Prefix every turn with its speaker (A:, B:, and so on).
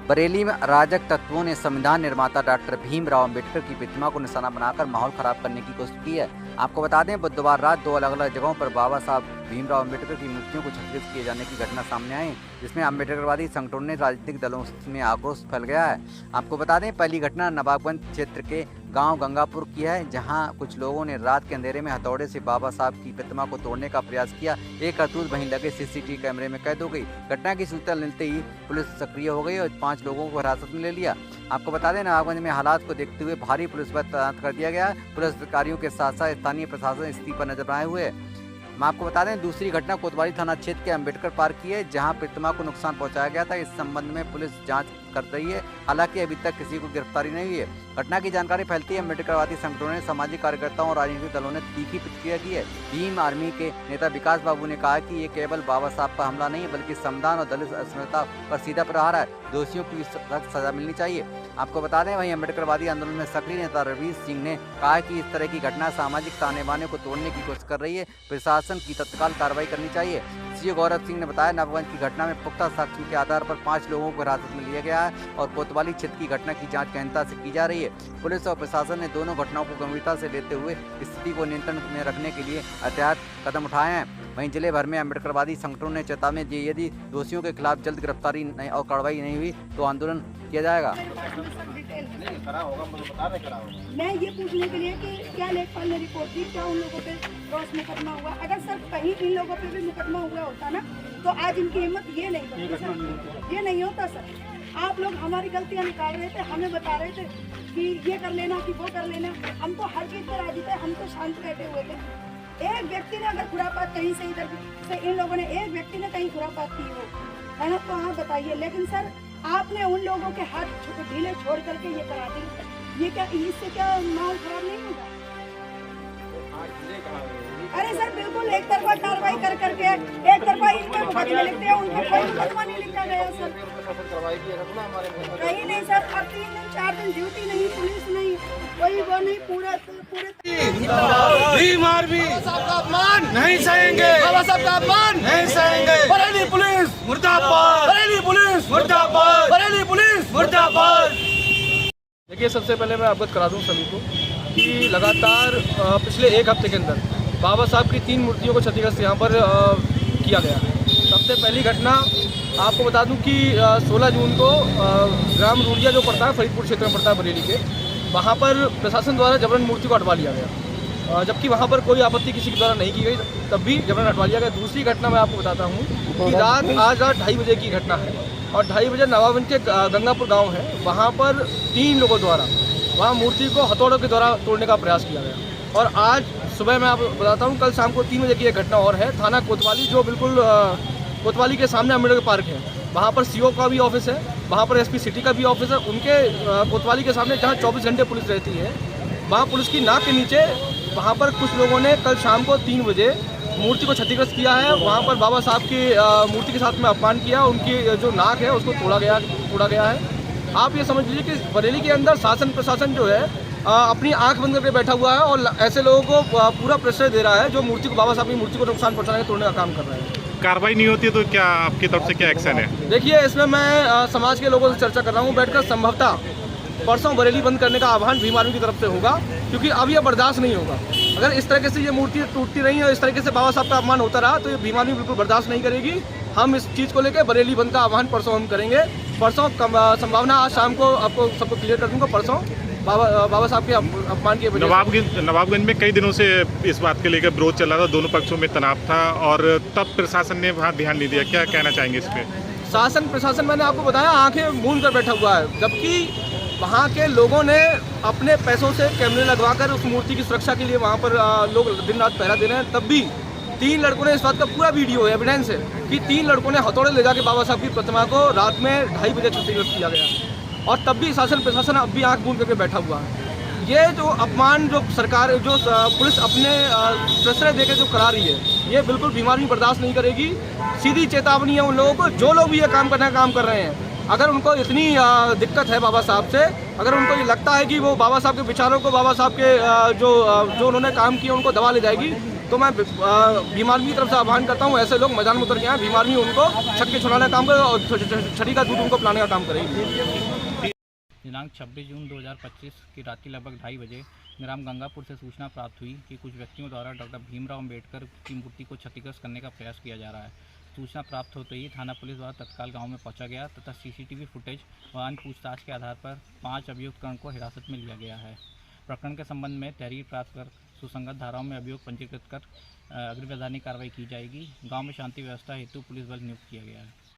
A: बरेली में अराजक तत्वों ने संविधान निर्माता डॉक्टर भीमराव अंबेडकर की प्रतिमा को निशाना बनाकर माहौल खराब करने की कोशिश की है। आपको बता दें, बुधवार रात दो अलग अलग जगहों पर बाबा साहब भीमराव अंबेडकर की मूर्तियों को क्षतिग्रस्त किए जाने की घटना सामने आई, जिसमें अम्बेडकरवादी संगठनों ने राजनीतिक दलों में आक्रोश फैल गया है। आपको बता दें, पहली घटना नवाबगंज क्षेत्र के गांव गंगापुर की है, जहां कुछ लोगों ने रात के अंधेरे में हथौड़े से बाबा साहब की प्रतिमा को तोड़ने का प्रयास किया। एक करतूत वहीं लगे सीसीटीवी कैमरे में कैद हो गई। घटना की सूचना मिलते ही पुलिस सक्रिय हो गई और 5 लोगों को हिरासत में ले लिया। आपको बता दें, नवाबगंज में हालात को देखते हुए भारी पुलिस बल तैनात कर दिया गया। पुलिस अधिकारियों के साथ साथ स्थानीय प्रशासन स्थिति पर नजर बनाए हुए है। मैं आपको बता दें, दूसरी घटना कोतवाली थाना क्षेत्र के अंबेडकर पार्क की है, जहां प्रतिमा को नुकसान पहुंचाया गया था। इस संबंध में पुलिस जांच कर रही है। हालांकि अभी तक किसी को गिरफ्तारी नहीं हुई है। घटना की जानकारी फैलती है अम्बेडकरवादी संगठनों ने, सामाजिक कार्यकर्ताओं और राजनीतिक दलों ने तीखी प्रतिक्रिया की है। भीम आर्मी के नेता विकास बाबू ने कहा कि ये केवल बाबा साहब पर हमला नहीं है, बल्कि संविधान और दलित अस्मिता पर सीधा प्रहार है। दोषियों की सख्त सजा मिलनी चाहिए। आपको बता दें, वहीं अम्बेडकरवादी आंदोलन में सक्रिय नेता रवि सिंह ने कहा कि इस तरह की घटना सामाजिक ताने बाने को तोड़ने की कोशिश कर रही है। प्रशासन की तत्काल कार्रवाई करनी चाहिए। सीओ गौरव सिंह ने बताया, नवाबगंज की घटना में पुख्ता साक्ष्यों के आधार पर 5 लोगों को हिरासत में लिया गया है और कोतवाली क्षेत्र की घटना की जांच गहनता से की जा रही है। पुलिस और प्रशासन ने दोनों घटनाओं को गंभीरता से लेते हुए स्थिति को नियंत्रण में रखने के लिए एहतियात कदम उठाए हैं। वहीं जिले भर में अम्बेडकरवादी संगठनों ने चेतावनी दी, यदि दोषियों के खिलाफ जल्द गिरफ्तारी नहीं और कार्रवाई नहीं हुई तो आंदोलन किया जाएगा।
B: मैं ये पूछने के लिए कि क्या लेखपाल ने रिपोर्ट दी, क्या उन लोगों पे क्रॉस मुकदमा हुआ? अगर सर कहीं इन लोगों पे भी मुकदमा हुआ होता ना, तो आज इनकी हिम्मत ये नहीं बनती सर, ये नहीं होता सर। आप लोग हमारी गलतियां निकाल रहे थे, हमें बता रहे थे कि ये कर लेना कि वो कर लेना। हम तो हर चीज पर राजी थे, हम तो शांत बैठे हुए थे। एक व्यक्ति ने अगर खुरापात कहीं से इधर से इन लोगों ने एक व्यक्ति ने कहीं खुरापात की हो, है ना, तो आप बताइए। लेकिन सर आपने उन लोगों के हाथ ढीले छोड़ करके ये करा दी, ये क्या, इससे क्या माहौल खराब नहीं होगा? अरे सर बिल्कुल एक तरफा कार्रवाई कर करके एक तरफा इनके मुकदमे लिखते हैं, उनका कोई मुकदमा नहीं लिखा गया सर। कहीं नहीं सर, अब 3 दिन 4 दिन ड्यूटी नहीं, पुलिस नहीं, कोई वो नहीं, पूरे
C: भीम आर्मी का अपमान नहीं सहेंगे, बाबा साहब का अपमान नहीं सहेंगे। बरेली पुलिस मुर्दाबाद, बरेली पुलिस मुर्दाबाद, बरेली पुलिस मुर्दाबाद।
D: देखिए, सबसे पहले मैं अवगत करा दूं सभी को कि लगातार पिछले 1 हफ्ते के अंदर बाबा साहब की 3 मूर्तियों को क्षतिग्रस्त यहाँ पर किया गया। सबसे पहली घटना आपको बता दूं कि 16 जून को ग्राम रूड़िया जो पड़ता है, फरीदपुर क्षेत्र में पड़ता है बरेली के, वहाँ पर प्रशासन द्वारा जबरन मूर्ति को हटवा लिया गया, जबकि वहाँ पर कोई आपत्ति किसी के द्वारा नहीं की गई, तब भी जबरन हटवा लिया गया। दूसरी घटना मैं आपको बताता हूँ कि आज रात 2:30 बजे की घटना है और 2:30 बजे नवाबगंज के गंगापुर गाँव है, वहाँ पर 3 लोगों द्वारा वहाँ मूर्ति को हथौड़ों के द्वारा तोड़ने का प्रयास किया गया। और आज सुबह मैं आपको बताता हूँ, कल शाम को 3 बजे की एक घटना और है, थाना कोतवाली जो बिल्कुल कोतवाली के सामने अम्बेडकर पार्क है, वहाँ पर सीओ का भी ऑफिस है, वहाँ पर एसपी सिटी का भी ऑफिस है। उनके कोतवाली के सामने जहाँ 24 घंटे पुलिस रहती है, वहाँ पुलिस की नाक के नीचे वहाँ पर कुछ लोगों ने कल शाम को 3 बजे मूर्ति को क्षतिग्रस्त किया है। वहाँ पर बाबा साहब की मूर्ति के साथ में अपमान किया, उनकी जो नाक है उसको तोड़ा गया है। आप ये समझ लीजिए कि बरेली के अंदर शासन प्रशासन जो है अपनी आंख बंद करके बैठा हुआ है और ऐसे लोगों को पूरा प्रश्रय दे रहा है जो मूर्ति को, बाबा साहब की मूर्ति को नुकसान पहुंचाने तोड़ने का काम कर रहे हैं।
E: कार्रवाई नहीं होती है तो क्या आपकी तरफ से क्या एक्शन है?
D: देखिए, इसमें मैं समाज के लोगों से चर्चा कर रहा हूँ बैठकर। संभवतः परसों बरेली बंद करने का आह्वान भीम आर्मी की तरफ से होगा, क्योंकि अब यह बर्दाश्त नहीं होगा। अगर इस तरीके से ये मूर्ति टूटती रही और इस तरीके से बाबा साहब का अपमान होता रहा तो ये भीम आर्मी बिल्कुल बर्दाश्त नहीं करेगी। हम इस चीज़ को लेकर बरेली बंद का आह्वान परसों हम करेंगे। परसों संभावना आज शाम को आपको सबको क्लियर कर दूँगा। परसों बाबा साहब के अपमान की
E: नवाबगंज में कई दिनों से इस बात के लेकर विरोध चल रहा था, दोनों पक्षों में तनाव था और तब प्रशासन ने वहाँ ध्यान नहीं दिया। क्या कहना चाहेंगे इस पे?
D: शासन प्रशासन, मैंने आपको बताया, आंखें मूंद कर बैठा हुआ है, जबकि वहाँ के लोगों ने अपने पैसों से कैमरे लगवाकर उस मूर्ति की सुरक्षा के लिए वहाँ पर लोग दिन रात पहरा दे रहे हैं। तब भी 3 लड़कों ने, इस बात का पूरा वीडियो है, एविडेंस है कि 3 लड़कों ने हथौड़े ले जाके बाबा साहब की प्रतिमा को रात में 2:30 बजे क्षतिग्रस्त किया गया और तब भी शासन प्रशासन अब भी आंख मूंद करके बैठा हुआ है। ये जो अपमान जो सरकार, जो पुलिस अपने प्रश्रय देकर जो करा रही है, ये बिल्कुल भीम आर्मी बर्दाश्त नहीं करेगी। सीधी चेतावनी है उन लोगों को, जो लोग भी ये काम करने का काम कर रहे हैं। अगर उनको इतनी दिक्कत है बाबा साहब से, अगर उनको ये लगता है कि वो बाबा साहब के विचारों को, बाबा साहब के जो उन्होंने काम किया उनको दबा ले जाएगी, तो मैं भीम आर्मी की तरफ से आह्वान करता हूँ, ऐसे लोग मैदान में उतर के आए, भीम आर्मी उनको छक्के छुड़ाने का काम करे और छड़ी का दूध उनको पिलाने का काम करेगी।
F: दिनांक 26 जून 2025 की रात्रि लगभग 2:30 बजे ग्राम गंगापुर से सूचना प्राप्त हुई कि कुछ व्यक्तियों द्वारा डॉक्टर भीमराव अम्बेडकर की मूर्ति को क्षतिग्रस्त करने का प्रयास किया जा रहा है। सूचना प्राप्त होते ही थाना पुलिस द्वारा तत्काल गांव में पहुंचा गया तथा सीसीटीवी फुटेज व अन्य पूछताछ के आधार पर 5 अभियुक्तों को हिरासत में लिया गया है। प्रकरण के संबंध में तहरीर प्राप्त कर सुसंगत धाराओं में अभियोग पंजीकृत कर अग्रिम वैधानिक कार्रवाई की जाएगी। गाँव में शांति व्यवस्था हेतु पुलिस बल नियुक्त किया गया है।